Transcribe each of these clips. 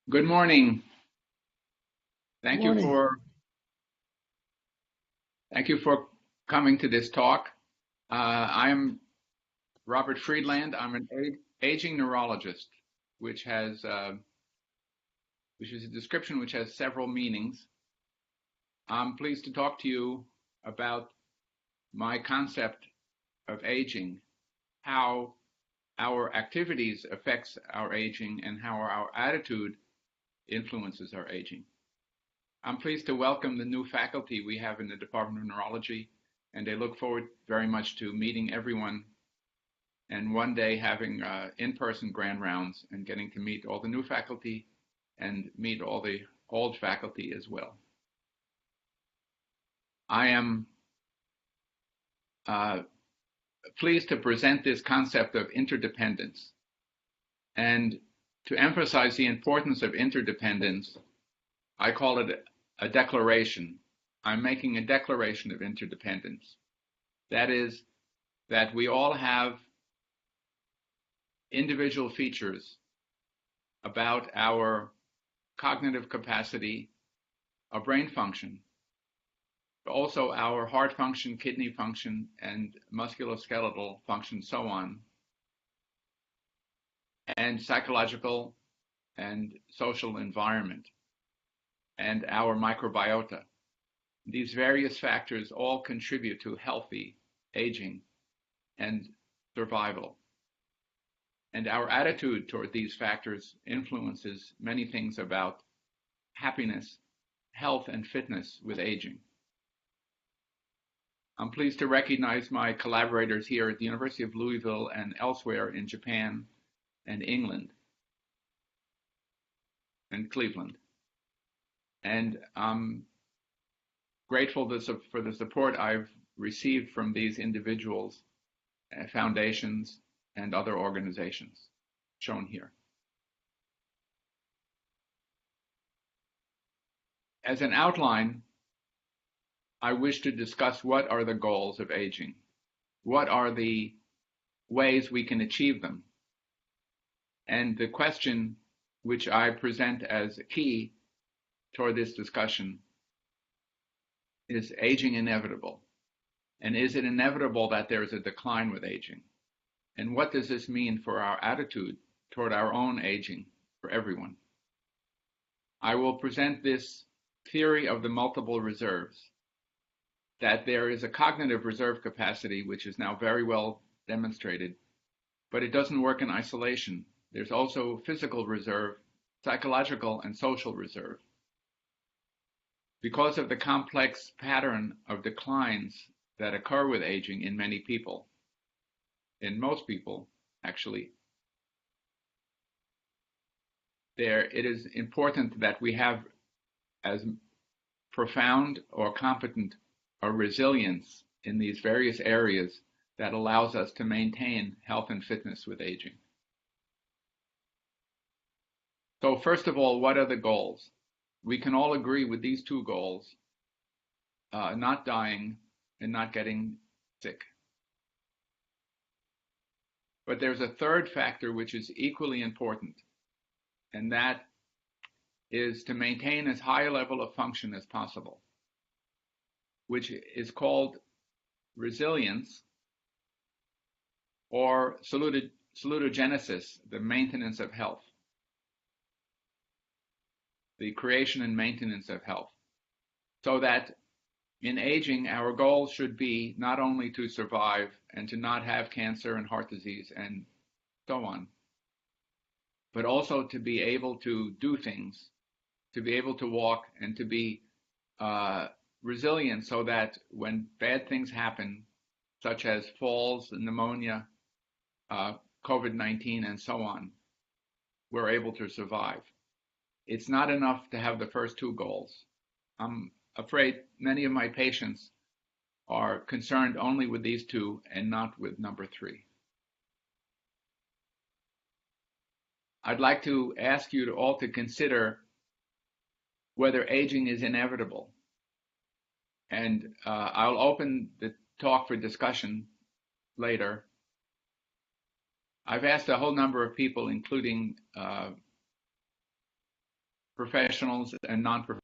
Good morning. Thank you Morning. for coming to this talk. I'm Robert Friedland. I'm an aging neurologist, which is a description which has several meanings. I'm pleased to talk to you about my concept of aging, how our activities affects our aging, and how our attitude influences our aging. I'm pleased to welcome the new faculty we have in the Department of Neurology, and I look forward very much to meeting everyone and one day having in-person grand rounds and getting to meet all the new faculty and meet all the old faculty as well. I am pleased to present this concept of interdependence. And to emphasize the importance of interdependence, I call it a declaration. I'm making a declaration of interdependence. That is, that we all have individual features about our cognitive capacity, our brain function, but also our heart function, kidney function, and musculoskeletal function, so on, and psychological and social environment, and our microbiota. These various factors all contribute to healthy aging and survival. And our attitude toward these factors influences many things about happiness, health, and fitness with aging. I'm pleased to recognize my collaborators here at the University of Louisville and elsewhere in Japan and England and Cleveland. And I'm grateful for the support I've received from these individuals, foundations, and other organizations shown here. As an outline, I wish to discuss what are the goals of aging, what are the ways we can achieve them, and the question which I present as key toward this discussion is aging inevitable? And is it inevitable that there is a decline with aging? And what does this mean for our attitude toward our own aging for everyone? I will present this theory of the multiple reserves, that there is a cognitive reserve capacity which is now very well demonstrated, but it doesn't work in isolation. There's also physical reserve, psychological and social reserve. Because of the complex pattern of declines that occur with aging in many people, in most people actually, it is important that we have as profound or competent a resilience in these various areas that allows us to maintain health and fitness with aging. So first of all, what are the goals? We can all agree with these two goals, not dying and not getting sick. But there's a third factor which is equally important, and that is to maintain as high a level of function as possible, which is called resilience or salutogenesis, the maintenance of health, the creation and maintenance of health. So that in aging, our goal should be not only to survive and to not have cancer and heart disease and so on, but also to be able to do things, to be able to walk and to be resilient so that when bad things happen, such as falls, pneumonia, COVID-19, and so on, we're able to survive. It's not enough to have the first two goals. I'm afraid many of my patients are concerned only with these two and not with number three. I'd like to ask you all to consider whether aging is inevitable. And I'll open the talk for discussion later. I've asked a whole number of people, including professionals and non-professionals.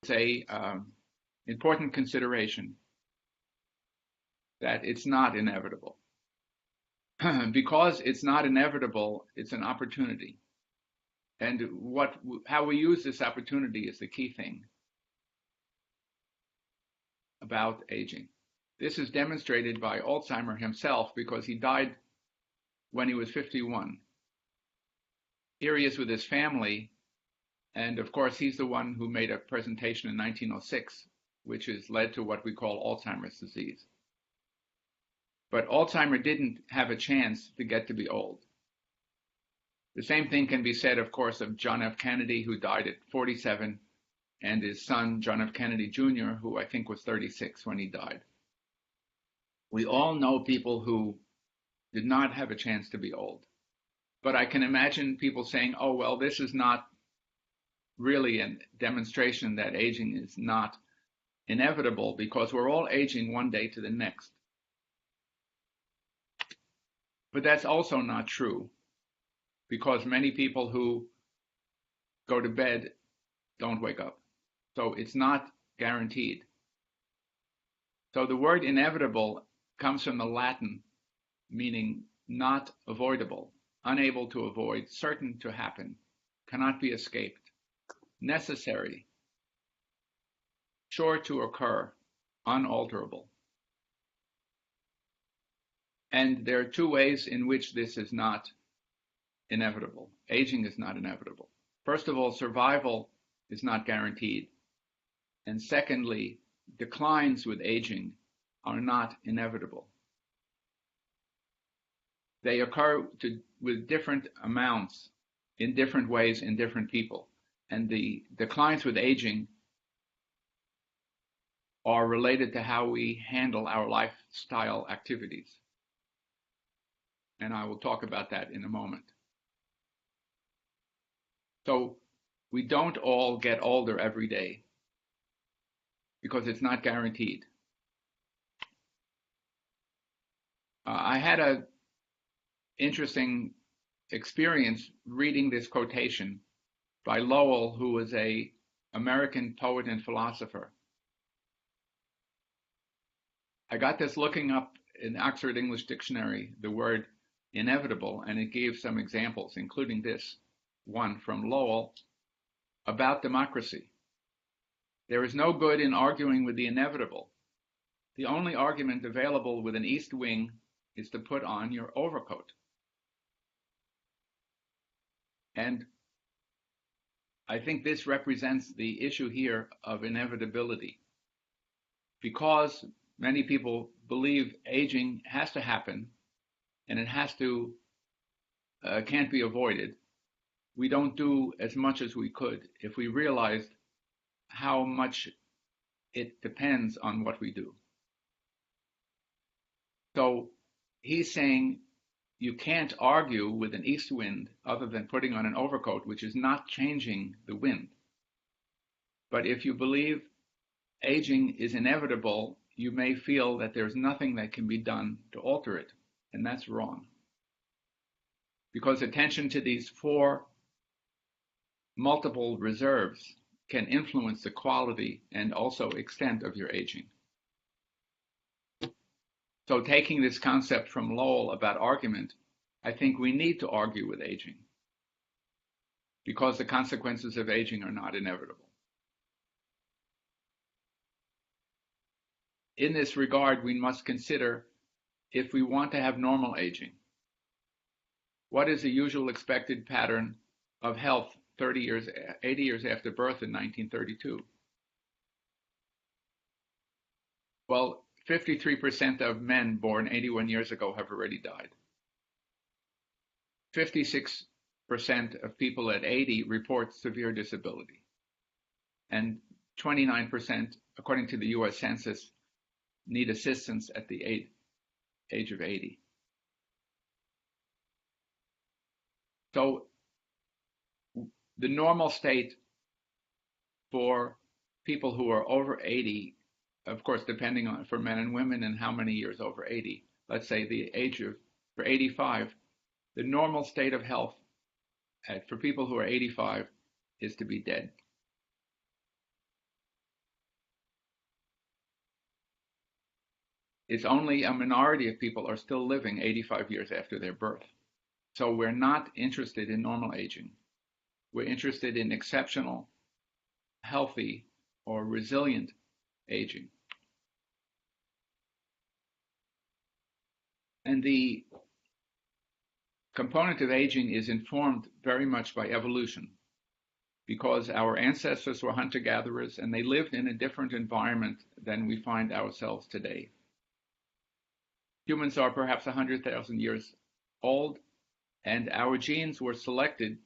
It's a important consideration that it's not inevitable. Because it's not inevitable, it's an opportunity. And how we use this opportunity is the key thing about aging. This is demonstrated by Alzheimer himself because he died when he was 51. Here he is with his family, and of course he's the one who made a presentation in 1906, which has led to what we call Alzheimer's disease. But Alzheimer didn't have a chance to get to be old. The same thing can be said, of course, of John F. Kennedy, who died at 47, and his son, John F. Kennedy Jr., who I think was 36 when he died. We all know people who did not have a chance to be old. But I can imagine people saying, oh, well, this is not really a demonstration that aging is not inevitable because we're all aging one day to the next. But that's also not true because many people who go to bed don't wake up. So it's not guaranteed. So the word inevitable comes from the Latin meaning not avoidable, unable to avoid, certain to happen, cannot be escaped, necessary, sure to occur, unalterable. And there are two ways in which this is not inevitable. Aging is not inevitable. First of all, survival is not guaranteed. And secondly, declines with aging are not inevitable. They occur with different amounts in different ways in different people. And the declines with aging are related to how we handle our lifestyle activities. And I will talk about that in a moment. So we don't all get older every day because it's not guaranteed. I had an interesting experience reading this quotation by Lowell, who was an American poet and philosopher. I got this looking up in Oxford English Dictionary, the word inevitable, and it gave some examples, including this one from Lowell about democracy. There is no good in arguing with the inevitable. The only argument available with an east wing is to put on your overcoat. And I think this represents the issue here of inevitability. Because many people believe aging has to happen and it can't be avoided, we don't do as much as we could if we realized how much it depends on what we do. So he's saying you can't argue with an east wind other than putting on an overcoat, which is not changing the wind. But if you believe aging is inevitable, you may feel that there's nothing that can be done to alter it, and that's wrong. Because attention to these four multiple reserves can influence the quality and also extent of your aging. So taking this concept from Lowell about argument, I think we need to argue with aging because the consequences of aging are not inevitable. In this regard, we must consider if we want to have normal aging, what is the usual expected pattern of health 80 years after birth in 1932? Well, 53% of men born 81 years ago have already died. 56% of people at 80 report severe disability. And 29%, according to the US Census, need assistance at the age of 80. So the normal state for people who are over 80 of course, depending on for men and women and how many years over 80. Let's say the age of, for 85, the normal state of health for people who are 85 is to be dead. It's only a minority of people are still living 85 years after their birth. So we're not interested in normal aging. We're interested in exceptional, healthy, or resilient aging. And the component of aging is informed very much by evolution, because our ancestors were hunter-gatherers and they lived in a different environment than we find ourselves today. Humans are perhaps 100,000 years old, and our genes were selected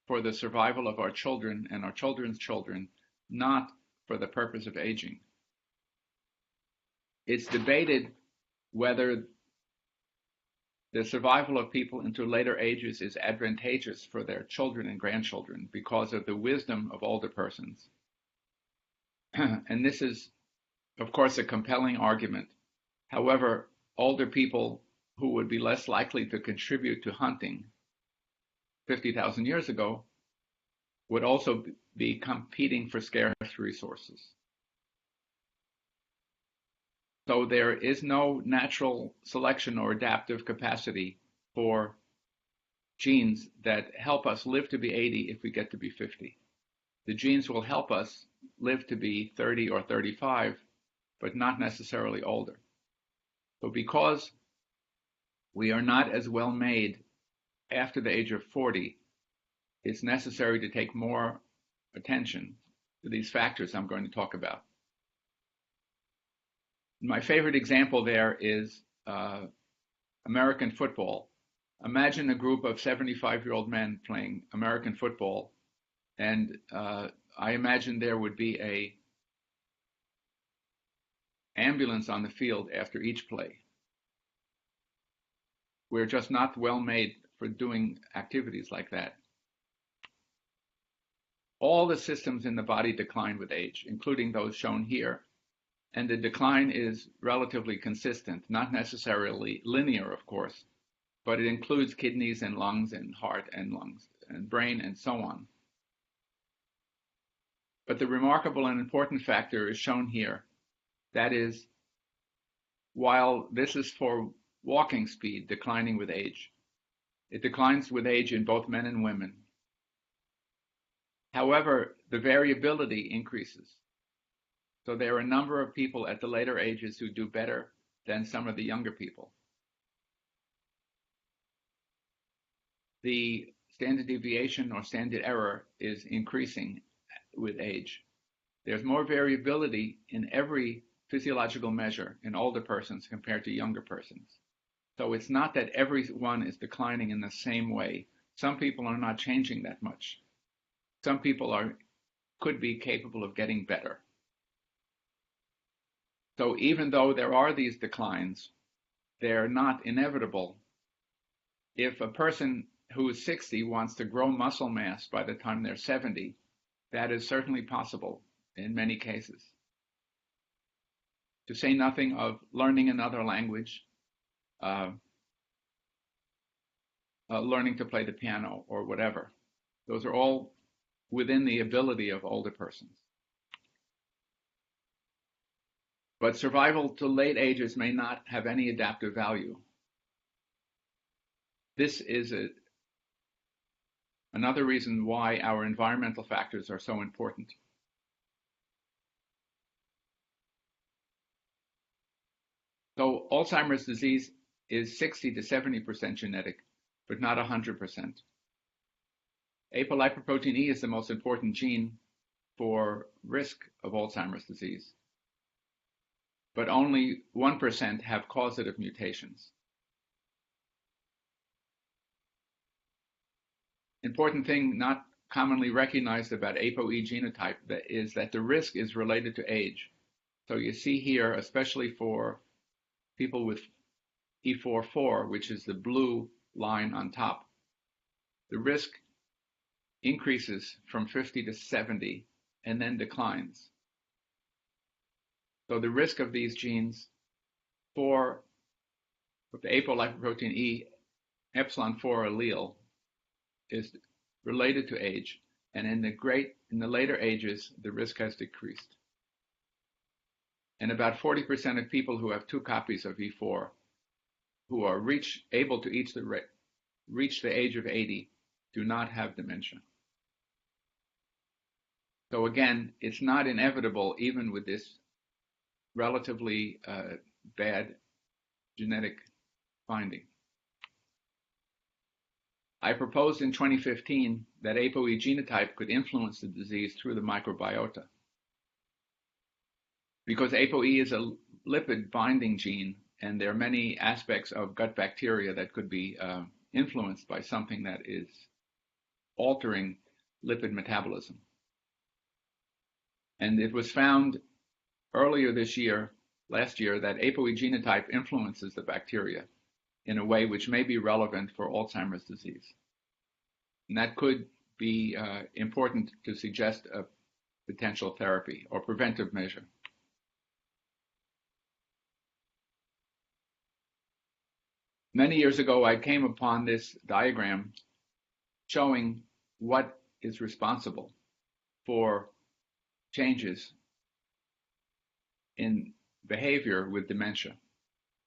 for the survival of our children and our children's children, not for the purpose of aging. It's debated whether the survival of people into later ages is advantageous for their children and grandchildren because of the wisdom of older persons. And this is, of course, a compelling argument. However, older people who would be less likely to contribute to hunting 50,000 years ago would also be competing for scarce resources. So there is no natural selection or adaptive capacity for genes that help us live to be 80 if we get to be 50. The genes will help us live to be 30 or 35, but not necessarily older. So because we are not as well made after the age of 40, it's necessary to take more attention to these factors I'm going to talk about. My favorite example there is American football. Imagine a group of 75-year-old men playing American football, and I imagine there would be an ambulance on the field after each play. We're just not well made for doing activities like that. All the systems in the body decline with age, including those shown here. And the decline is relatively consistent, not necessarily linear, of course, but it includes kidneys and lungs and heart and lungs and brain and so on. But the remarkable and important factor is shown here. That is, while this is for walking speed declining with age, it declines with age in both men and women. However, the variability increases. So there are a number of people at the later ages who do better than some of the younger people. The standard deviation or standard error is increasing with age. There's more variability in every physiological measure in older persons compared to younger persons. So it's not that everyone is declining in the same way. Some people are not changing that much. Some people could be capable of getting better. So even though there are these declines, they're not inevitable. If a person who is 60 wants to grow muscle mass by the time they're 70, that is certainly possible in many cases. To say nothing of learning another language, learning to play the piano or whatever. Those are all within the ability of older persons. But survival to late ages may not have any adaptive value. This is another reason why our environmental factors are so important. So Alzheimer's disease is 60 to 70% genetic, but not 100%. Apolipoprotein E is the most important gene for risk of Alzheimer's disease, but only 1% have causative mutations. Important thing not commonly recognized about APOE genotype is that the risk is related to age. So you see here, especially for people with E44, which is the blue line on top, the risk increases from 50 to 70 and then declines. So the risk of these genes for the apolipoprotein E epsilon 4 allele is related to age, and in the later ages, the risk has decreased. And about 40% of people who have 2 copies of E4 who are able to reach the age of 80 do not have dementia. So again, it's not inevitable, even with this relatively bad genetic finding. I proposed in 2015 that APOE genotype could influence the disease through the microbiota. Because APOE is a lipid binding gene, and there are many aspects of gut bacteria that could be influenced by something that is altering lipid metabolism. And it was found earlier last year, that APOE genotype influences the bacteria in a way which may be relevant for Alzheimer's disease. And that could be important to suggest a potential therapy or preventive measure. Many years ago, I came upon this diagram showing what is responsible for changes in behavior with dementia.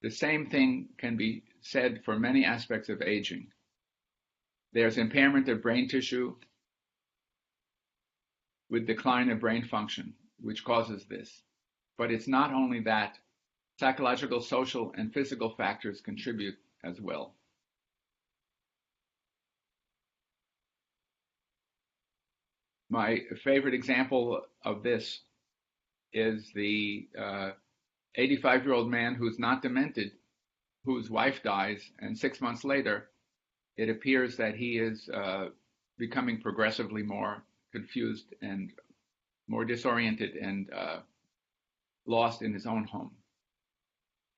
The same thing can be said for many aspects of aging. There's impairment of brain tissue with decline of brain function, which causes this. But it's not only that. Psychological, social, and physical factors contribute as well. My favorite example of this is the 85-year-old man who's not demented, whose wife dies, and 6 months later, it appears that he is becoming progressively more confused and more disoriented and lost in his own home.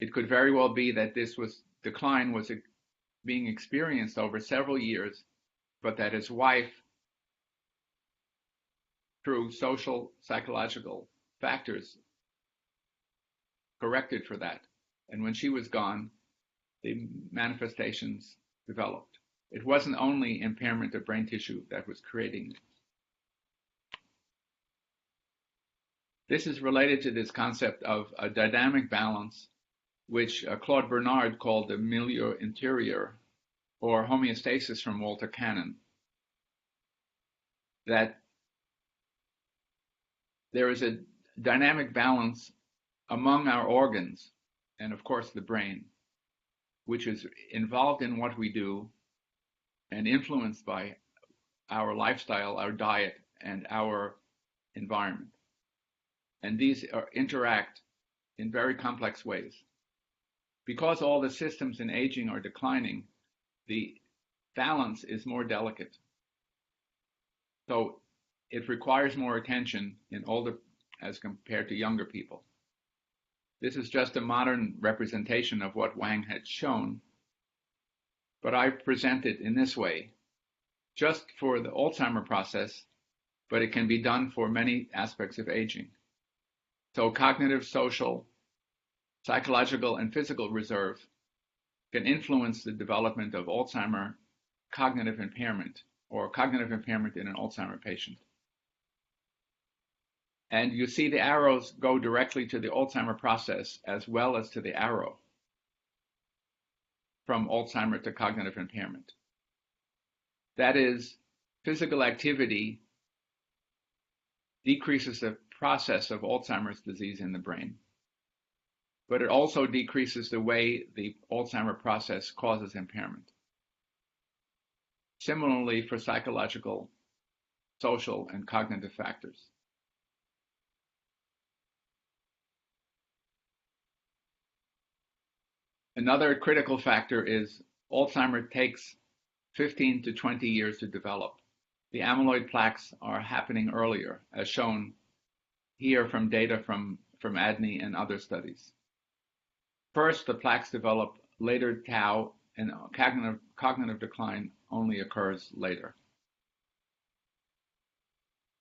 It could very well be that this decline was being experienced over several years, but that his wife, through social, psychological factors, corrected for that. And when she was gone, the manifestations developed. It wasn't only impairment of brain tissue that was creating it. This is related to this concept of a dynamic balance, which Claude Bernard called the milieu interieur, or homeostasis from Walter Cannon. That there is a dynamic balance among our organs, and of course the brain, which is involved in what we do and influenced by our lifestyle, our diet, and our environment. And these interact in very complex ways. Because all the systems in aging are declining, the balance is more delicate. So it requires more attention in older as compared to younger people. This is just a modern representation of what Wang had shown, but I present it in this way, just for the Alzheimer process, but it can be done for many aspects of aging. So cognitive, social, psychological, and physical reserve can influence the development of Alzheimer cognitive impairment, or cognitive impairment in an Alzheimer patient. And you see the arrows go directly to the Alzheimer process as well as to the arrow from Alzheimer to cognitive impairment. That is, physical activity decreases the process of Alzheimer's disease in the brain, but it also decreases the way the Alzheimer process causes impairment. Similarly for psychological, social, and cognitive factors. Another critical factor is Alzheimer takes 15 to 20 years to develop. The amyloid plaques are happening earlier, as shown here from data from ADNI and other studies. First, the plaques develop, later tau, and cognitive decline only occurs later.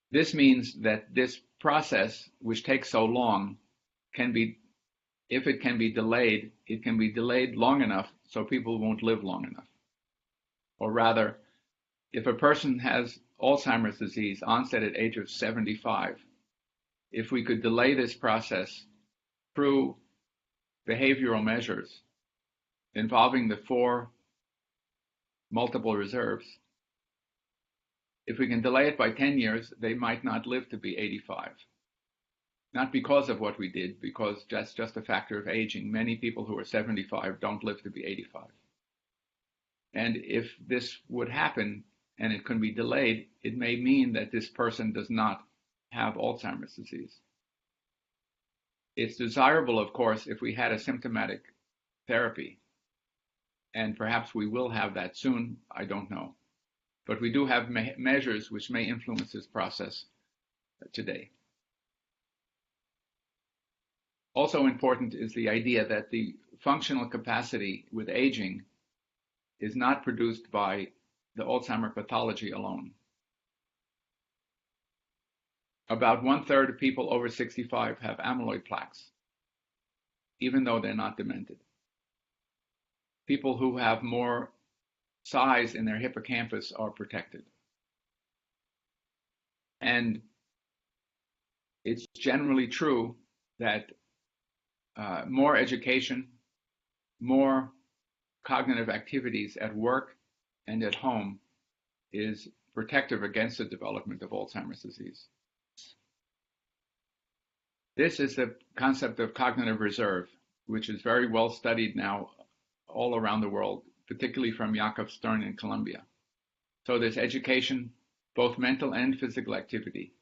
This means that this process, which takes so long, can be, if it can be delayed, it can be delayed long enough so people won't live long enough. Or rather, if a person has Alzheimer's disease onset at age of 75, if we could delay this process through behavioral measures involving the 4 multiple reserves, if we can delay it by 10 years, they might not live to be 85. Not because of what we did, because that's just a factor of aging. Many people who are 75 don't live to be 85. And if this would happen and it can be delayed, it may mean that this person does not have Alzheimer's disease. It's desirable, of course, if we had a symptomatic therapy, and perhaps we will have that soon, I don't know. But we do have measures which may influence this process today. Also important is the idea that the functional capacity with aging is not produced by the Alzheimer pathology alone. About 1/3 of people over 65 have amyloid plaques, even though they're not demented. People who have more size in their hippocampus are protected. And it's generally true that more education, more cognitive activities at work and at home is protective against the development of Alzheimer's disease. This is the concept of cognitive reserve, which is very well studied now all around the world, particularly from Jakob Stern in Colombia. So there's education, both mental and physical activity.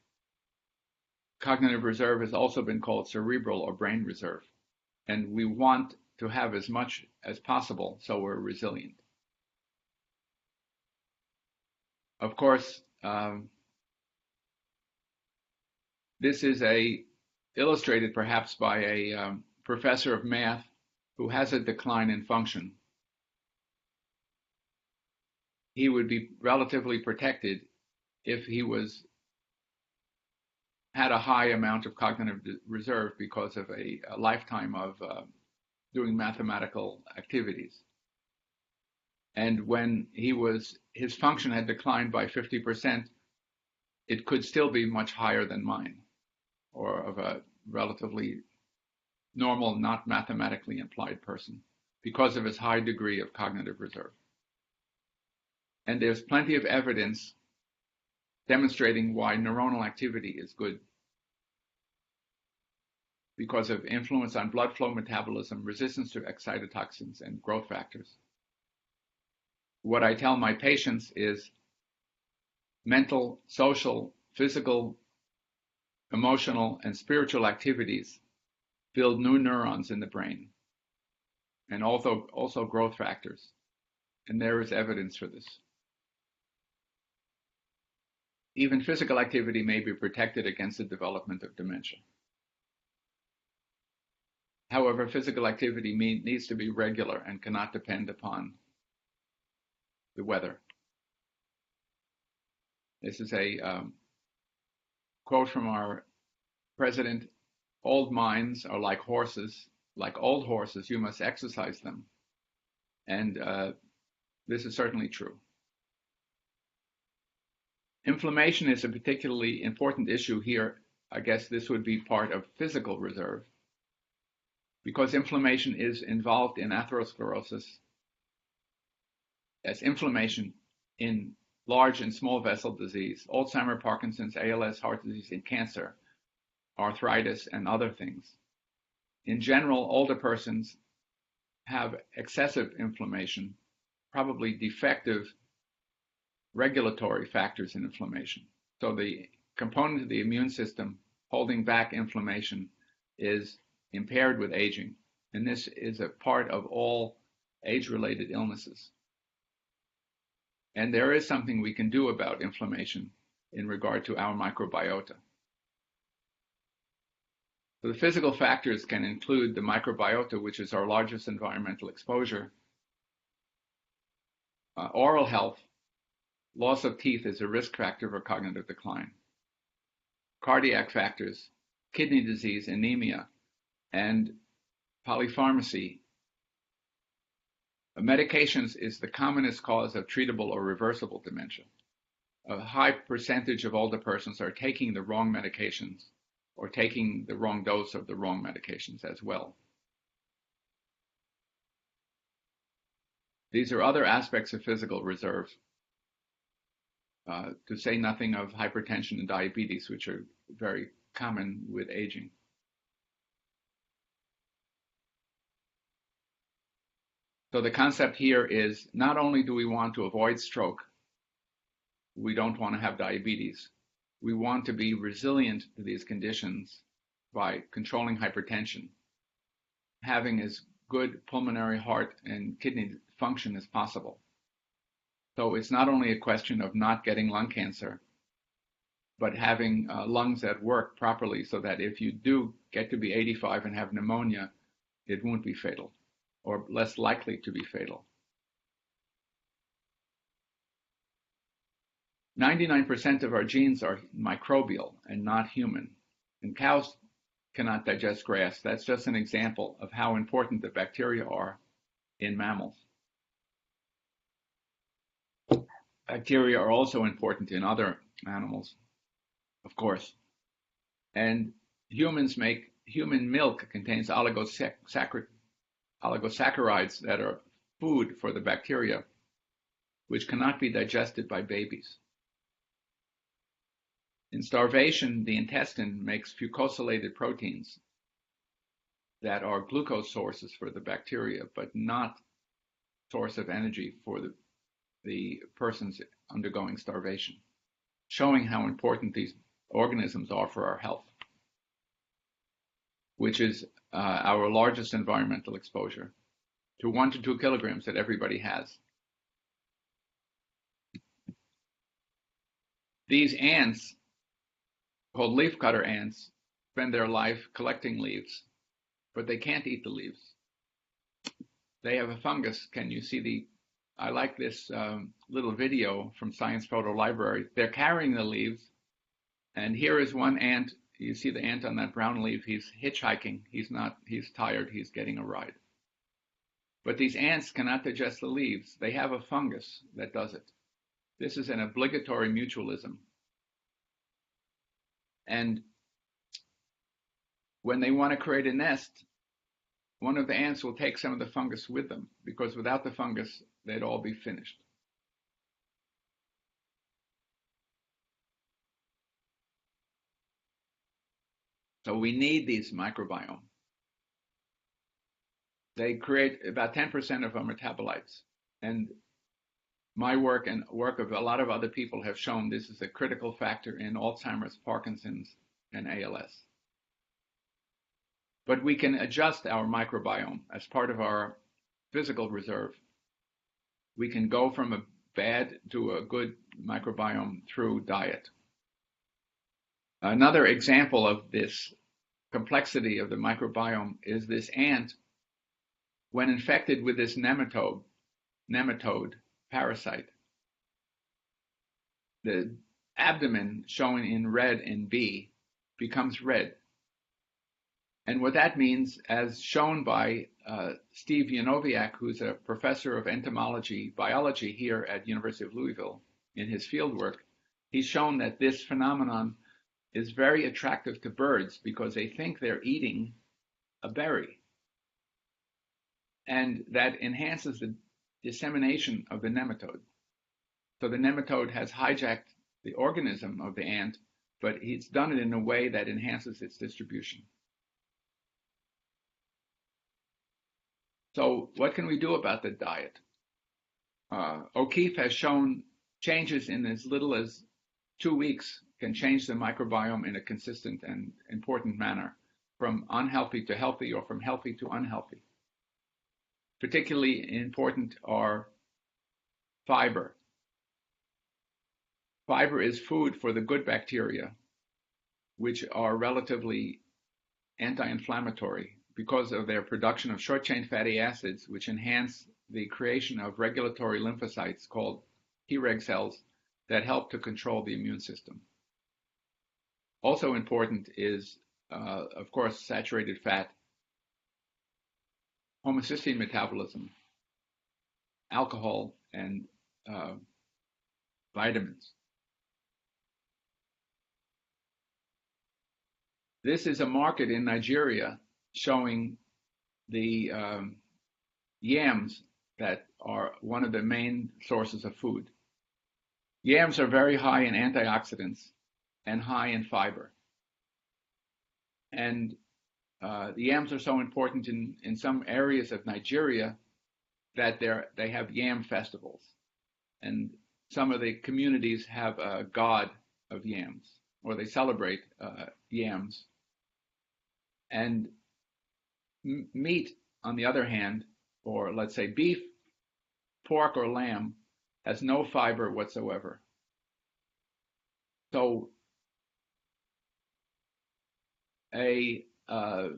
Cognitive reserve has also been called cerebral or brain reserve. And we want to have as much as possible so we're resilient. Of course, this is illustrated perhaps by a professor of math who has a decline in function. He would be relatively protected if he had a high amount of cognitive reserve because of a lifetime of doing mathematical activities. And when his function had declined by 50%, it could still be much higher than mine, or of a relatively normal, not mathematically implied person, because of his high degree of cognitive reserve. And there's plenty of evidence demonstrating why neuronal activity is good, because of influence on blood flow metabolism, resistance to excitotoxins, and growth factors. What I tell my patients is mental, social, physical, emotional, and spiritual activities build new neurons in the brain, and also growth factors. And there is evidence for this. Even physical activity may be protected against the development of dementia. However, physical activity needs to be regular and cannot depend upon the weather. This is a quote from our president: "Old minds are like horses. Like old horses, you must exercise them." And this is certainly true. Inflammation is a particularly important issue here. I guess this would be part of physical reserve, because inflammation is involved in atherosclerosis, as inflammation in large and small vessel disease, Alzheimer, Parkinson's, ALS, heart disease, and cancer, arthritis, and other things. In general, older persons have excessive inflammation, probably defective regulatory factors in inflammation. So the component of the immune system holding back inflammation is impaired with aging. And this is a part of all age-related illnesses. And there is something we can do about inflammation in regard to our microbiota. So the physical factors can include the microbiota, which is our largest environmental exposure. Oral health, loss of teeth is a risk factor for cognitive decline. Cardiac factors, kidney disease, anemia, and polypharmacy. Medications is the commonest cause of treatable or reversible dementia. A high percentage of older persons are taking the wrong medications or taking the wrong dose of the wrong medications as well. These are other aspects of physical reserve, to say nothing of hypertension and diabetes, which are very common with aging. So the concept here is not only do we want to avoid stroke, we don't want to have diabetes. We want to be resilient to these conditions by controlling hypertension, having as good pulmonary, heart, and kidney function as possible. So it's not only a question of not getting lung cancer, but having lungs that work properly so that if you do get to be 85 and have pneumonia, it won't be fatal or less likely to be fatal. 99% of our genes are microbial and not human. And cows cannot digest grass. That's just an example of how important the bacteria are in mammals. Bacteria are also important in other animals, of course. And human milk contains oligosaccharides that are food for the bacteria, which cannot be digested by babies. In starvation, the intestine makes fucosylated proteins that are glucose sources for the bacteria, but not source of energy for the persons undergoing starvation, showing how important these organisms are for our health, which is our largest environmental exposure, to 1 to 2 kilograms that everybody has. These ants, called leafcutter ants, spend their life collecting leaves, but they can't eat the leaves. They have a fungus. Can you see I like this little video from Science Photo Library. They're carrying the leaves, and here is one ant. You see the ant on that brown leaf. He's hitchhiking. He's tired. He's getting a ride. But these ants cannot digest the leaves. They have a fungus that does it. This is an obligatory mutualism. And when they want to create a nest, one of the ants will take some of the fungus with them, because without the fungus, they'd all be finished. So we need these microbiome. They create about 10% of our metabolites. And my work and work of a lot of other people have shown this is a critical factor in Alzheimer's, Parkinson's, and ALS. But we can adjust our microbiome as part of our physical reserve. We can go from a bad to a good microbiome through diet. Another example of this complexity of the microbiome is this ant, when infected with this nematode parasite. The abdomen, shown in red in B, becomes red. And what that means, as shown by Steve Yanoviak, who's a professor of entomology biology here at University of Louisville in his fieldwork, he's shown that this phenomenon is very attractive to birds because they think they're eating a berry. And that enhances the dissemination of the nematode. So the nematode has hijacked the organism of the ant, but he's done it in a way that enhances its distribution. So what can we do about the diet? O'Keefe has shown changes in as little as 2 weeks can change the microbiome in a consistent and important manner, from unhealthy to healthy or from healthy to unhealthy. Particularly important are fiber. Fiber is food for the good bacteria, which are relatively anti-inflammatory because of their production of short-chain fatty acids, which enhance the creation of regulatory lymphocytes called Treg cells that help to control the immune system. Also important is, of course, saturated fat, homocysteine metabolism, alcohol, and vitamins. This is a market in Nigeria showing the yams that are one of the main sources of food. Yams are very high in antioxidants and high in fiber. And the yams are so important in some areas of Nigeria that they have yam festivals. And some of the communities have a god of yams, or they celebrate yams. And meat, on the other hand, or let's say beef, pork, or lamb, has no fiber whatsoever. So another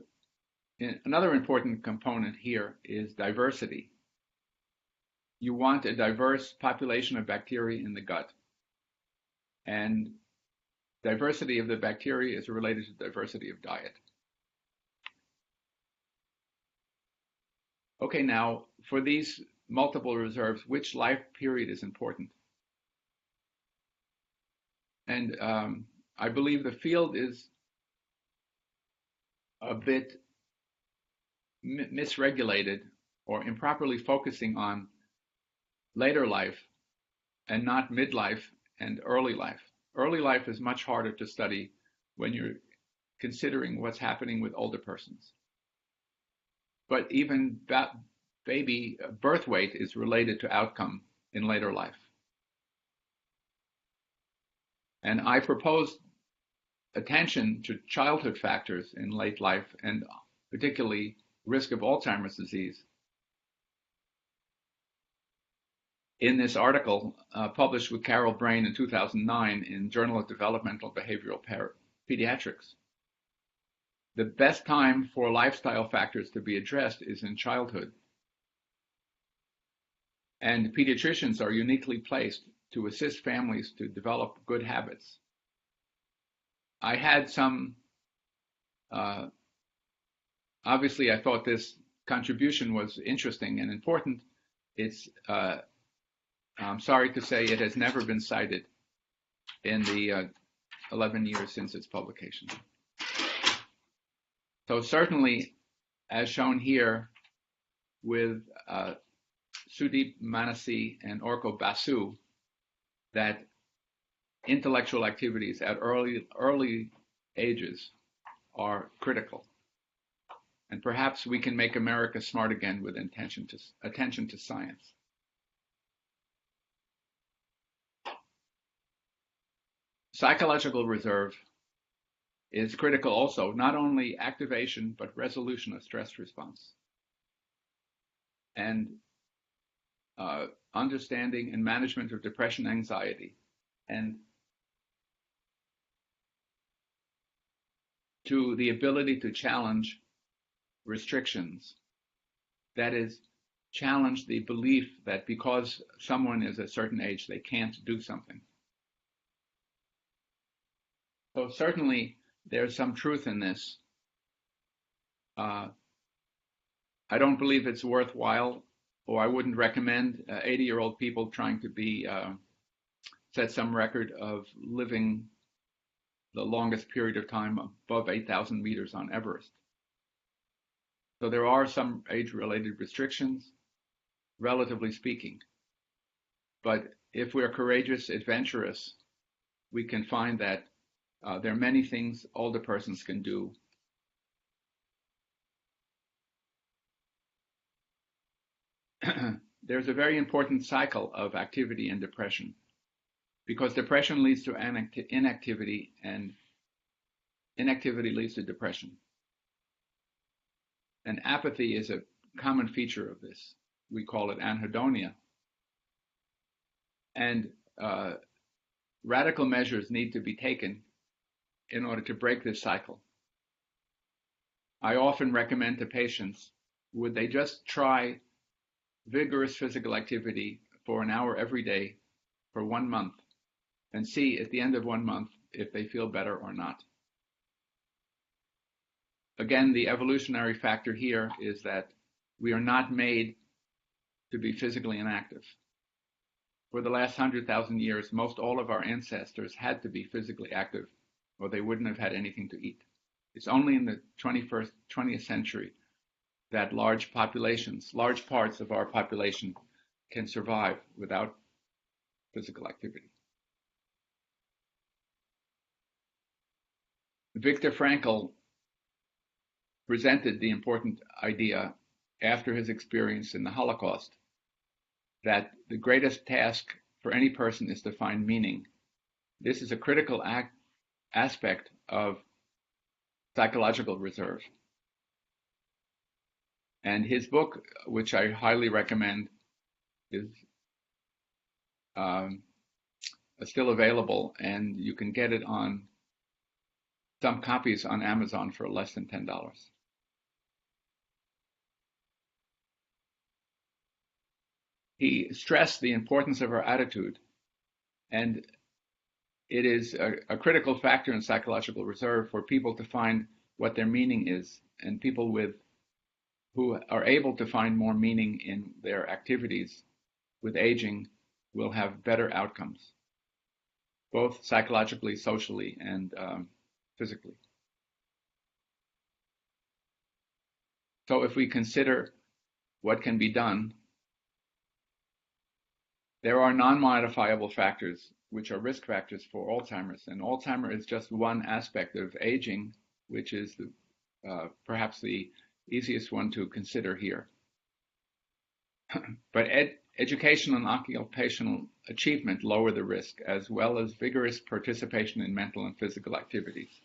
important component here is diversity. You want a diverse population of bacteria in the gut. And diversity of the bacteria is related to diversity of diet. Okay, now for these multiple reserves, which life period is important? And I believe the field is a bit misregulated or improperly focusing on later life and not midlife and early life. Early life is much harder to study when you're considering what's happening with older persons. But even baby birth weight is related to outcome in later life. And I propose attention to childhood factors in late life, and particularly risk of Alzheimer's disease. In this article published with Carol Brain in 2009 in Journal of Developmental Behavioral Pediatrics, the best time for lifestyle factors to be addressed is in childhood. And pediatricians are uniquely placed to assist families to develop good habits. I had some, obviously I thought this contribution was interesting and important. I'm sorry to say it has never been cited in the 11 years since its publication. So certainly, as shown here with Sudeep Manasi and Orko Basu, that intellectual activities at early ages are critical. And perhaps we can make America smart again with attention to science. Psychological reserve is critical also, not only activation, but resolution of stress response. And understanding and management of depression, anxiety, and to the ability to challenge restrictions. That is, challenge the belief that because someone is a certain age, they can't do something. So certainly there's some truth in this. I don't believe it's worthwhile, or I wouldn't recommend 80-year-old people trying to set some record of living the longest period of time above 8,000 meters on Everest. So there are some age-related restrictions, relatively speaking. But if we're courageous, adventurous, we can find that there are many things older persons can do. There's a very important cycle of activity and depression, because depression leads to inactivity, and inactivity leads to depression. And apathy is a common feature of this. We call it anhedonia. And radical measures need to be taken in order to break this cycle. I often recommend to patients, would they just try vigorous physical activity for an hour every day for 1 month and see at the end of 1 month if they feel better or not. Again, the evolutionary factor here is that We are not made to be physically inactive. For the last 100,000 years, most all of our ancestors had to be physically active, or they wouldn't have had anything to eat. It's only in the 20th century that large parts of our population can survive without physical activity. Viktor Frankl presented the important idea after his experience in the Holocaust that the greatest task for any person is to find meaning. This is a critical aspect of psychological reserve. And his book, which I highly recommend, is still available, and you can get it on some copies on Amazon for less than $10. He stressed the importance of our attitude, and it is a critical factor in psychological reserve for people to find what their meaning is, and people who are able to find more meaning in their activities with aging will have better outcomes, both psychologically, socially, and physically. So if we consider what can be done, there are non-modifiable factors which are risk factors for Alzheimer's, and Alzheimer's is just one aspect of aging, which is perhaps the easiest one to consider here. But education and occupational achievement lower the risk, as well as vigorous participation in mental and physical activities.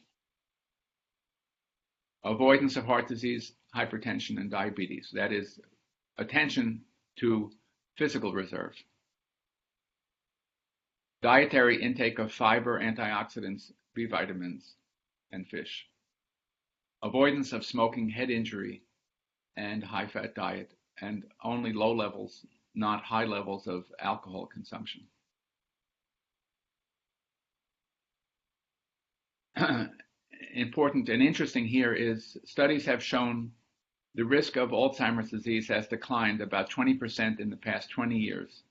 Avoidance of heart disease, hypertension, and diabetes. That is, attention to physical reserve. Dietary intake of fiber, antioxidants, B vitamins, and fish. Avoidance of smoking, head injury, and high-fat diet, and only low levels, not high levels of alcohol consumption. Important and interesting here is studies have shown the risk of Alzheimer's disease has declined about 20% in the past 20 years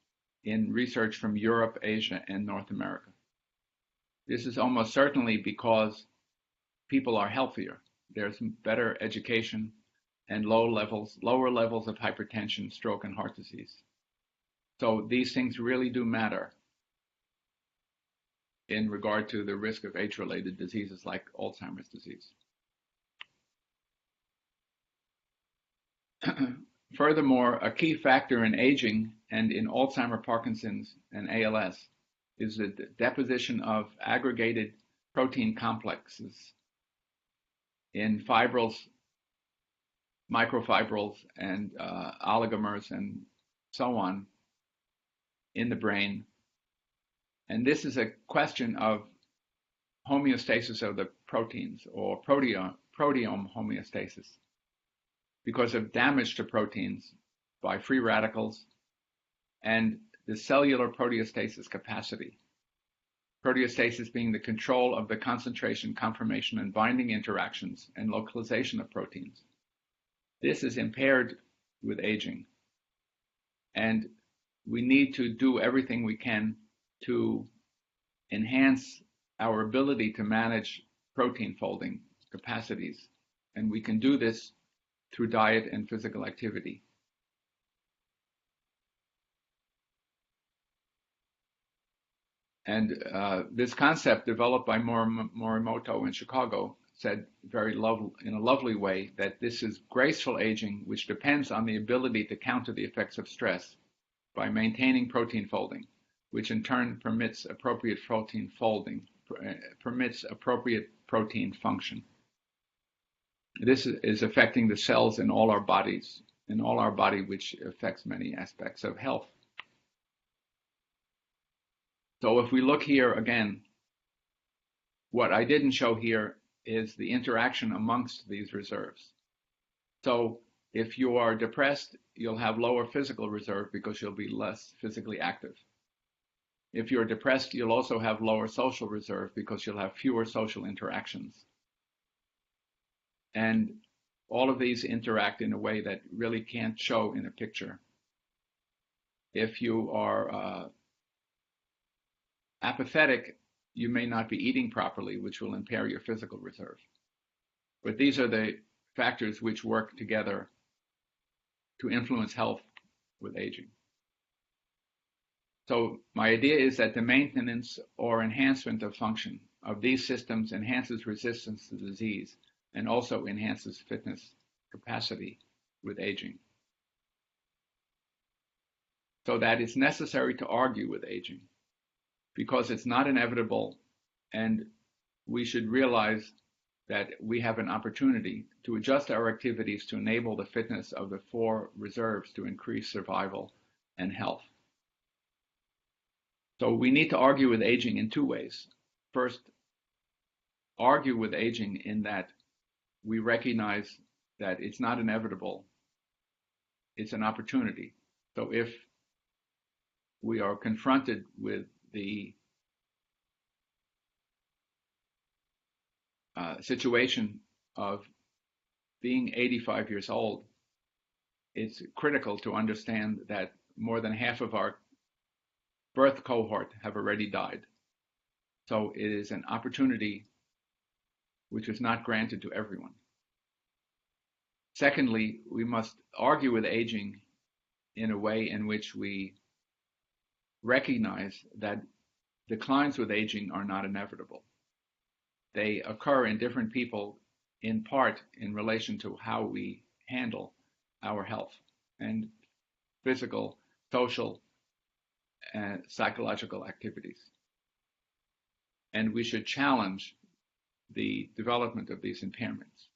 in research from Europe, Asia, and North America. This is almost certainly because people are healthier. There's better education and lower levels of hypertension, stroke, and heart disease. So these things really do matter in regard to the risk of age-related diseases like Alzheimer's disease. Furthermore, a key factor in aging and in Alzheimer, Parkinson's, and ALS is the deposition of aggregated protein complexes in fibrils, microfibrils, and oligomers, and so on in the brain. And this is a question of homeostasis of the proteins, or proteome homeostasis, because of damage to proteins by free radicals and the cellular proteostasis capacity. Proteostasis being the control of the concentration, conformation, and binding interactions and localization of proteins. This is impaired with aging, and we need to do everything we can to enhance our ability to manage protein folding capacities, and we can do this through diet and physical activity. And this concept, developed by Morimoto in Chicago, said in a lovely way that this is graceful aging, which depends on the ability to counter the effects of stress by maintaining protein folding, which in turn permits appropriate protein folding, permits appropriate protein function. This is affecting the cells in all our body, which affects many aspects of health. So if we look here again, what I didn't show here is the interaction amongst these reserves. So if you are depressed, you'll have lower physical reserve because you'll be less physically active. If you're depressed, you'll also have lower social reserve because you'll have fewer social interactions. And all of these interact in a way that really can't show in a picture. If you are apathetic, you may not be eating properly, which will impair your physical reserve. But these are the factors which work together to influence health with aging. So my idea is that the maintenance or enhancement of function of these systems enhances resistance to disease and also enhances fitness capacity with aging. So that it's necessary to argue with aging because it's not inevitable, and we should realize that we have an opportunity to adjust our activities to enable the fitness of the 4 reserves to increase survival and health. So we need to argue with aging in 2 ways. First, argue with aging in that we recognize that it's not inevitable, it's an opportunity. So if we are confronted with the situation of being 85 years old, it's critical to understand that more than half of our birth cohort have already died. So it is an opportunity which is not granted to everyone. Secondly, we must argue with aging in a way in which we recognize that declines with aging are not inevitable. They occur in different people, in part in relation to how we handle our health and physical, social, and psychological activities. And we should challenge the development of these impairments.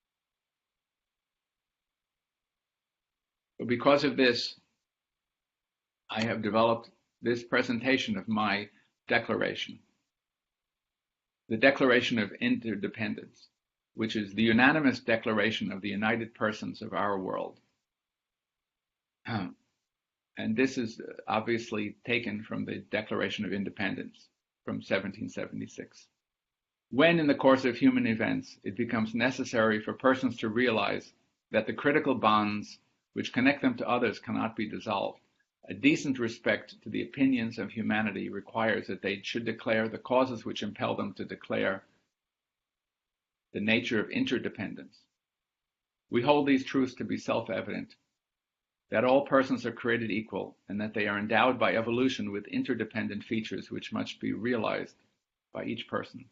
But because of this, I have developed this presentation of my declaration, the Declaration of Interdependence, which is the unanimous declaration of the united persons of our world. And this is obviously taken from the Declaration of Independence from 1776. When in the course of human events it becomes necessary for persons to realize that the critical bonds which connect them to others cannot be dissolved, a decent respect to the opinions of humanity requires that they should declare the causes which impel them to declare the nature of interdependence. We hold these truths to be self-evident, that all persons are created equal, and that they are endowed by evolution with interdependent features which must be realized by each person.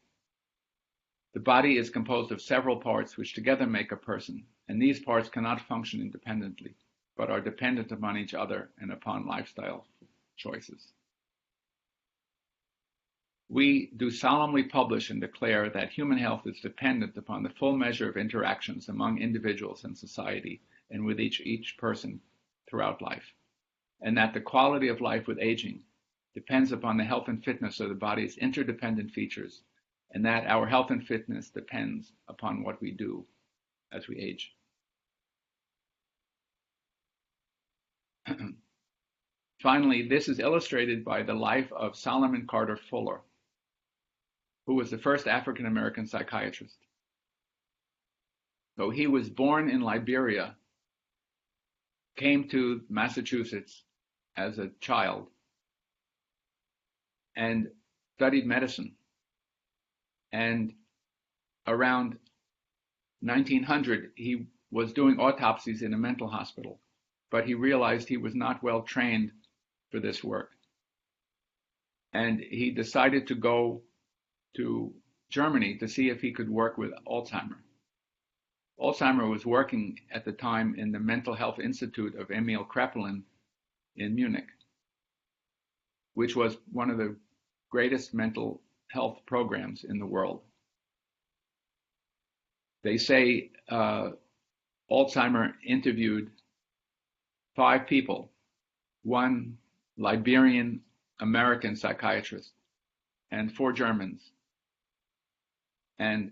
The body is composed of several parts which together make a person, and these parts cannot function independently, but are dependent upon each other and upon lifestyle choices. We do solemnly publish and declare that human health is dependent upon the full measure of interactions among individuals and society and with each person throughout life, and that the quality of life with aging depends upon the health and fitness of the body's interdependent features, and that our health and fitness depends upon what we do as we age. Finally, this is illustrated by the life of Solomon Carter Fuller, who was the first African American psychiatrist. So he was born in Liberia, came to Massachusetts as a child, and studied medicine. And around 1900, he was doing autopsies in a mental hospital, but he realized he was not well trained for this work. And he decided to go to Germany to see if he could work with Alzheimer. Alzheimer was working at the time in the Mental Health Institute of Emil Kraepelin in Munich, which was one of the greatest mental health programs in the world. They say Alzheimer interviewed 5 people, 1 Liberian American psychiatrist and 4 Germans. And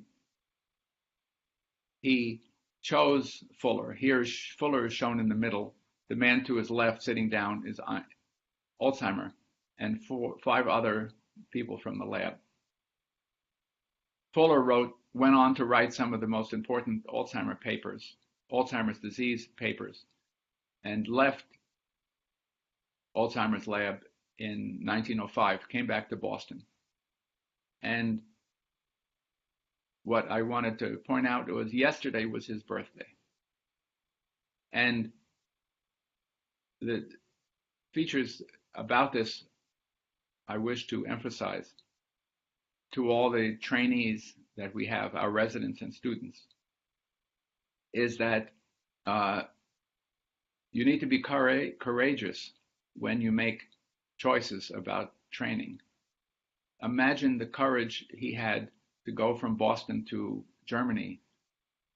he chose Fuller. Here, Fuller is shown in the middle. The man to his left sitting down is Alzheimer, and 5 other people from the lab. Fuller went on to write some of the most important Alzheimer papers Alzheimer's disease papers and left Alzheimer's lab in 1905, came back to Boston. And what I wanted to point out was yesterday was his birthday. And the features about this I wish to emphasize to all the trainees that we have, our residents and students, is that you need to be courageous when you make choices about training. Imagine the courage he had to go from Boston to Germany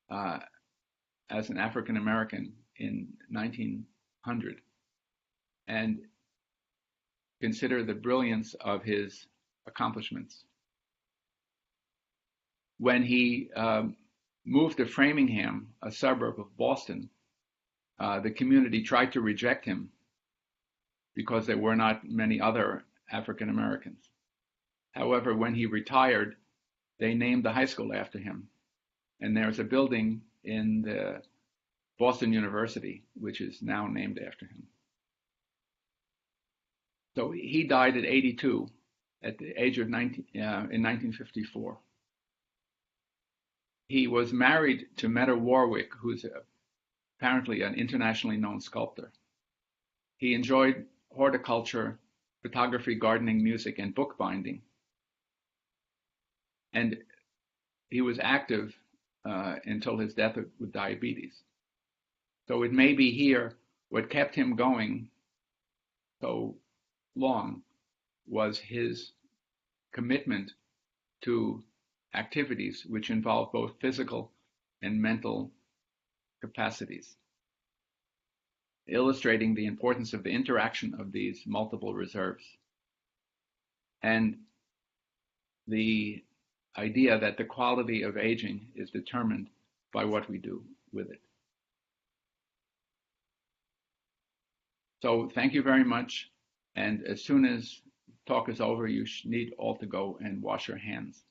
as an African American in 1900, and consider the brilliance of his accomplishments. When he moved to Framingham, a suburb of Boston, the community tried to reject him because there were not many other African Americans. However, when he retired, they named the high school after him. And there's a building in the Boston University, which is now named after him. So he died at 82 at the age of 19, in 1954. He was married to Meta Warwick, who's apparently an internationally known sculptor. He enjoyed horticulture, photography, gardening, music, and bookbinding. And he was active until his death with diabetes. So it may be here what kept him going so long was his commitment to activities which involve both physical and mental capacities, illustrating the importance of the interaction of these multiple reserves and the idea that the quality of aging is determined by what we do with it. So thank you very much. And as soon as talk is over, you need all to go and wash your hands.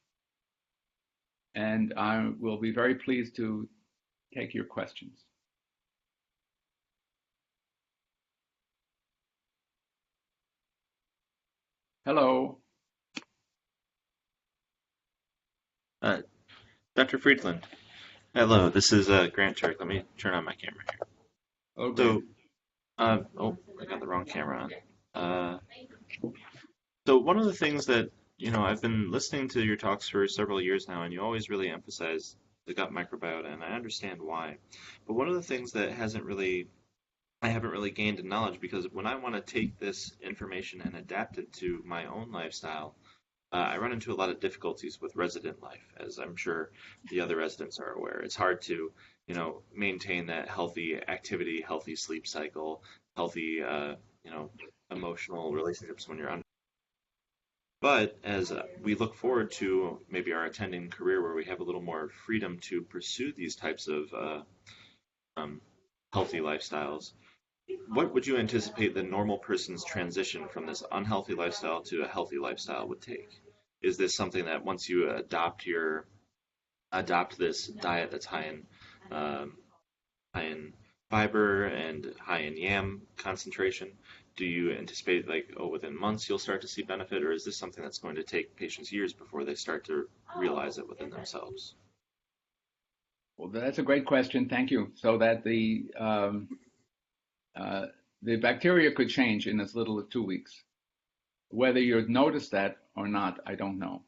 And I will be very pleased to take your questions. Hello. Dr. Friedland. Hello, this is Grant Turk. Let me turn on my camera here. Okay. So, oh, I got the wrong camera on. So one of the things that, I've been listening to your talks for several years now, and you always really emphasize the gut microbiota, and I understand why. But one of the things that I haven't really gained in knowledge, because when I want to take this information and adapt it to my own lifestyle, I run into a lot of difficulties with resident life, as I'm sure the other residents are aware. It's hard to, maintain that healthy activity, healthy sleep cycle, healthy, emotional relationships when you're under. But as we look forward to maybe our attending career where we have a little more freedom to pursue these types of healthy lifestyles, what would you anticipate the normal person's transition from this unhealthy lifestyle to a healthy lifestyle would take? Is this something that once you adopt this diet that's high in fiber and high in yam concentration, do you anticipate within months you'll start to see benefit, or is this something that's going to take patients years before they start to realize it within themselves? Well, that's a great question. Thank you. So that the bacteria could change in as little as 2 weeks. Whether you'd notice that or not, I don't know.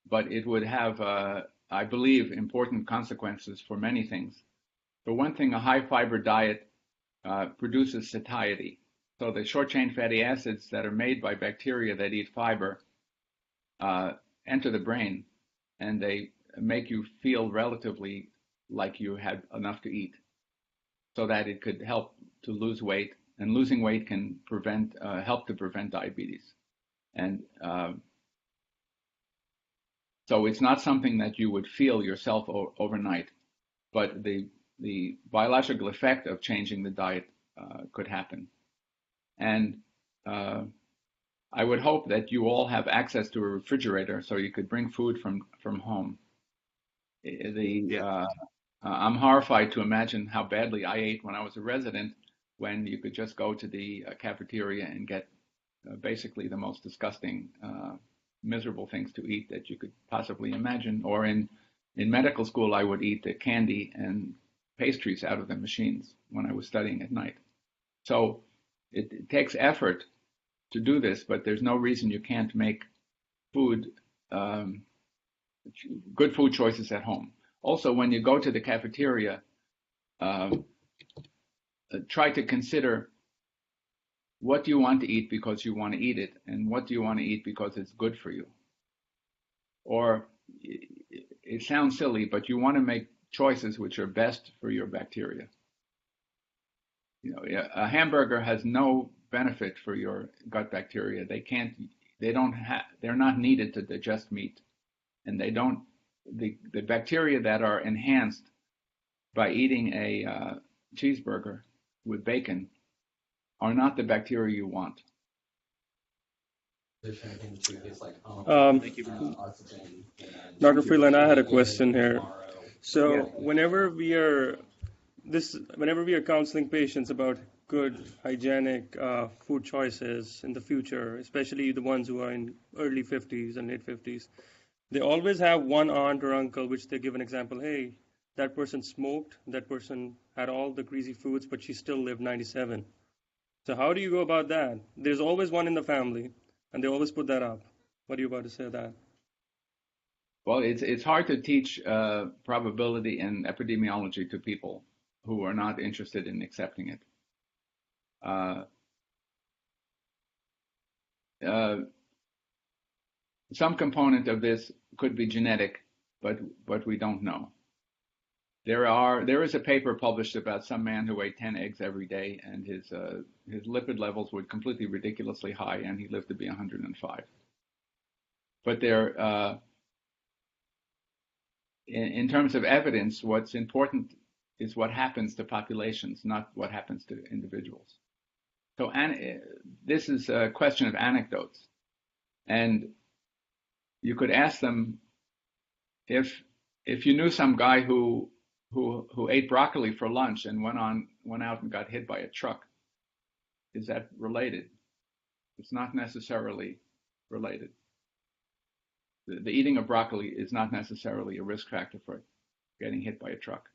But it would have, I believe, important consequences for many things. For one thing, a high fiber diet produces satiety. So the short chain fatty acids that are made by bacteria that eat fiber enter the brain, and they make you feel relatively like you had enough to eat, so that it could help to lose weight, and losing weight can help to prevent diabetes. And so it's not something that you would feel yourself overnight, but the biological effect of changing the diet could happen. And I would hope that you all have access to a refrigerator so you could bring food from home. I'm horrified to imagine how badly I ate when I was a resident, when you could just go to the cafeteria and get basically the most disgusting, miserable things to eat that you could possibly imagine. Or in medical school, I would eat the candy and pastries out of the machines when I was studying at night. So it takes effort to do this, but there's no reason you can't make food, good food choices at home. Also, when you go to the cafeteria, try to consider what do you want to eat because you want to eat it, and what do you want to eat because it's good for you. Or it sounds silly, but you want to make choices which are best for your bacteria. You know, a hamburger has no benefit for your gut bacteria. They're not needed to digest meat, and the bacteria that are enhanced by eating a cheeseburger with bacon are not the bacteria you want. Thank you. Dr. Friedland, I had a question here. So whenever we are counseling patients about good hygienic food choices in the future, especially the ones who are in early 50s and late 50s, they always have one aunt or uncle which they give an example. Hey, that person smoked, that person had all the greasy foods, but she still lived 97. So how do you go about that? There's always one in the family, and they always put that up. What are you about to say to that? Well, it's hard to teach probability and epidemiology to people who are not interested in accepting it. Some component of this could be genetic, but we don't know. There is a paper published about some man who ate 10 eggs every day, and his lipid levels were completely ridiculously high, and he lived to be 105. But in terms of evidence, what's important is what happens to populations, not what happens to individuals. So this is a question of anecdotes, and you could ask them if you knew some guy who ate broccoli for lunch and went out and got hit by a truck, is that related? It's not necessarily related. The eating of broccoli is not necessarily a risk factor for getting hit by a truck.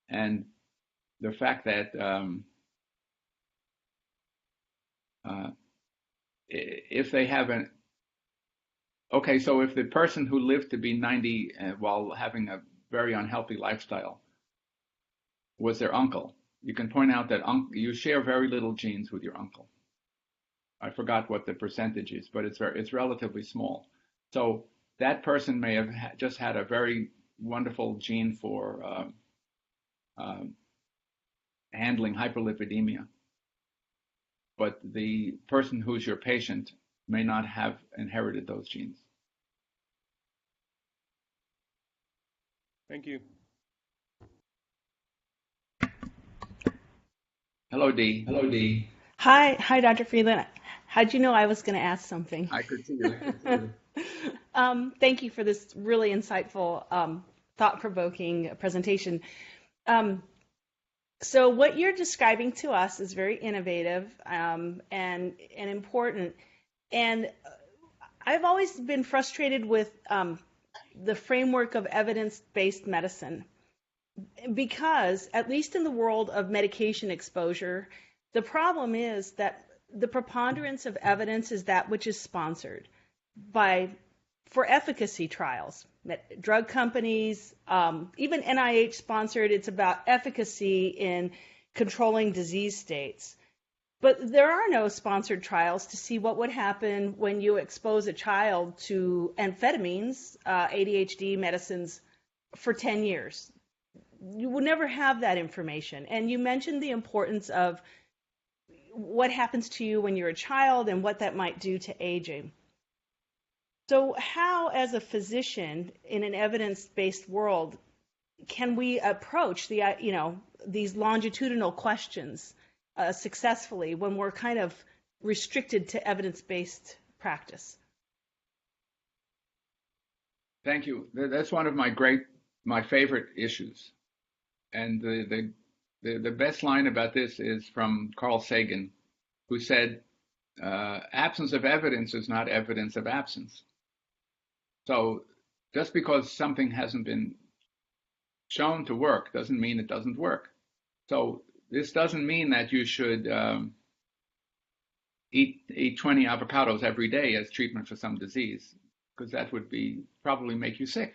And the fact that if they have so if the person who lived to be 90 while having a very unhealthy lifestyle was their uncle, you can point out that you share very little genes with your uncle. I forgot what the percentage is, but it's relatively small. So that person may have just had a very wonderful gene for handling hyperlipidemia, but the person who's your patient may not have inherited those genes. Thank you. Hello, Dee. Hello, Dee. Hi, Dr. Friedland. How'd you know I was going to ask something? I could see you. Thank you for this really insightful, thought-provoking presentation. So what you're describing to us is very innovative and important. And I've always been frustrated with the framework of evidence-based medicine, because at least in the world of medication exposure, the problem is that the preponderance of evidence is that which is sponsored for efficacy trials. Drug companies, even NIH sponsored, it's about efficacy in controlling disease states. But there are no sponsored trials to see what would happen when you expose a child to amphetamines, ADHD medicines, for 10 years. You will never have that information. And you mentioned the importance of what happens to you when you're a child and what that might do to aging. So how, as a physician in an evidence-based world, can we approach these longitudinal questions successfully when we're kind of restricted to evidence-based practice? Thank you. That's one of my favorite issues. And the best line about this is from Carl Sagan, who said, absence of evidence is not evidence of absence. So just because something hasn't been shown to work doesn't mean it doesn't work. So this doesn't mean that you should eat 20 avocados every day as treatment for some disease, because that would probably make you sick.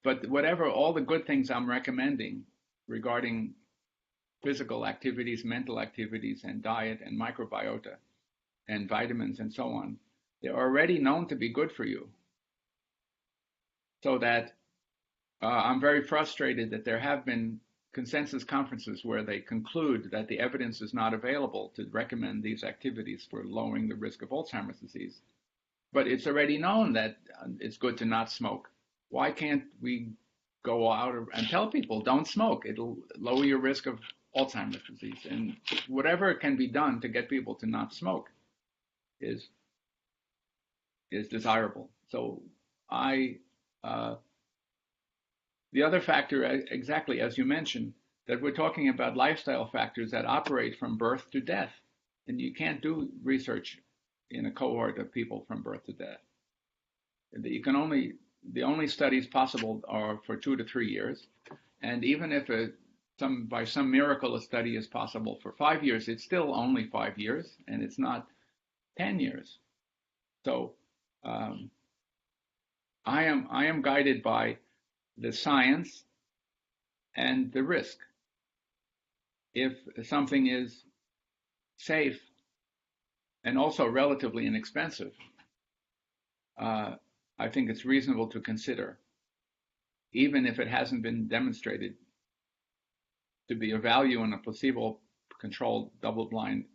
But all the good things I'm recommending regarding physical activities, mental activities, and diet, and microbiota, and vitamins, and so on, they're already known to be good for you. So that I'm very frustrated that there have been consensus conferences where they conclude that the evidence is not available to recommend these activities for lowering the risk of Alzheimer's disease. But it's already known that it's good to not smoke. Why can't we go out and tell people, don't smoke? It'll lower your risk of Alzheimer's disease. And whatever can be done to get people to not smoke is desirable. So the other factor, exactly as you mentioned, that we're talking about lifestyle factors that operate from birth to death. And you can't do research in a cohort of people from birth to death. The only studies possible are for 2 to 3 years. And even if by some miracle a study is possible for 5 years, it's still only 5 years, and it's not 10 years. So I am guided by the science and the risk. If something is safe and also relatively inexpensive, I think it's reasonable to consider, even if it hasn't been demonstrated to be of value in a placebo-controlled, double-blind,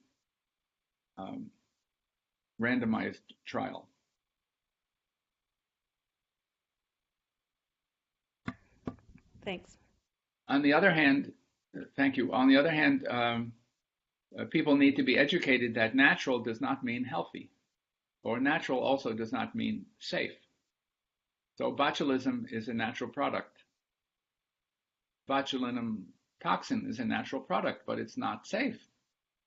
randomized trial. Thanks. On the other hand, thank you. On the other hand, people need to be educated that natural does not mean healthy, or natural also does not mean safe. So botulism is a natural product. Botulinum toxin is a natural product, but it's not safe.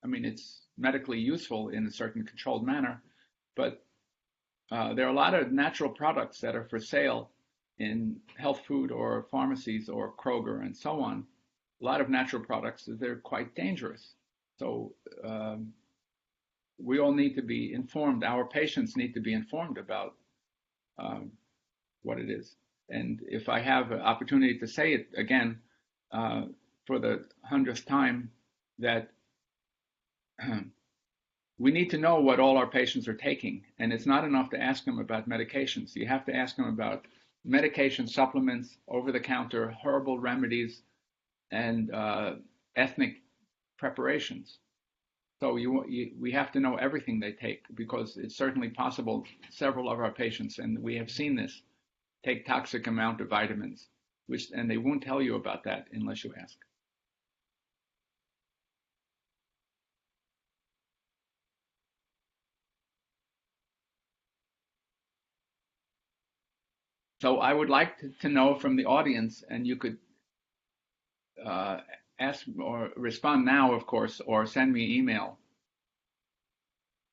I mean, it's medically useful in a certain controlled manner, but there are a lot of natural products that are for sale in health food or pharmacies or Kroger and so on. A lot of natural products, they're quite dangerous. So we all need to be informed. Our patients need to be informed about what it is. And if I have an opportunity to say it again for the 100th time, that we need to know what all our patients are taking. And it's not enough to ask them about medications. You have to ask them about medication, supplements, over-the-counter, herbal remedies, and ethnic preparations. So we have to know everything they take, because it's certainly possible several of our patients, and we have seen this, take toxic amount of vitamins, and they won't tell you about that unless you ask. So I would like to know from the audience, and you could ask or respond now, of course, or send me an email.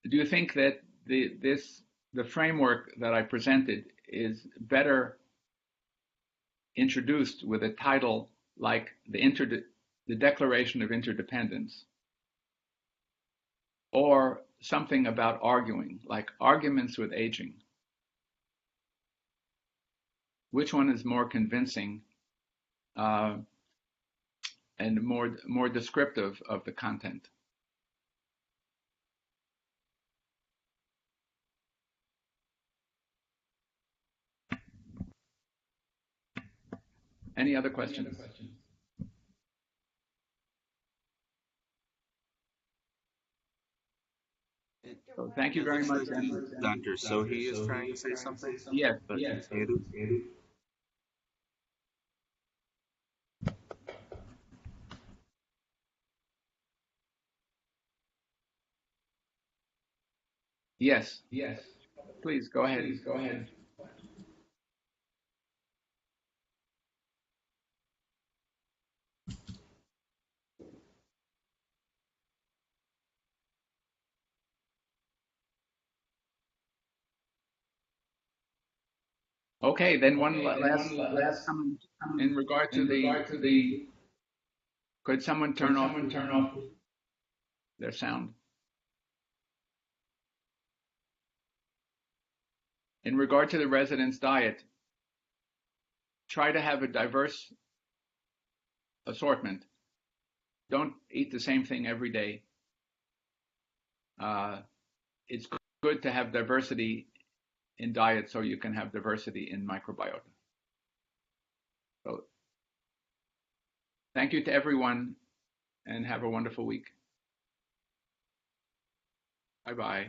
Do you think that the framework that I presented is better introduced with a title like the Declaration of Interdependence, or something about arguing, like Arguments with Aging? Which one is more convincing and more descriptive of the content? Any other questions? So thank you very much. Dr. Sohi is trying to say something. Yes. But Yes. Yes. Yes. Please go ahead. Go ahead. Okay, then last comment in regard to the. Could someone turn off their sound? In regard to the resident's diet, try to have a diverse assortment. Don't eat the same thing every day. It's good to have diversity in diet so you can have diversity in microbiota. So thank you to everyone and have a wonderful week. Bye-bye.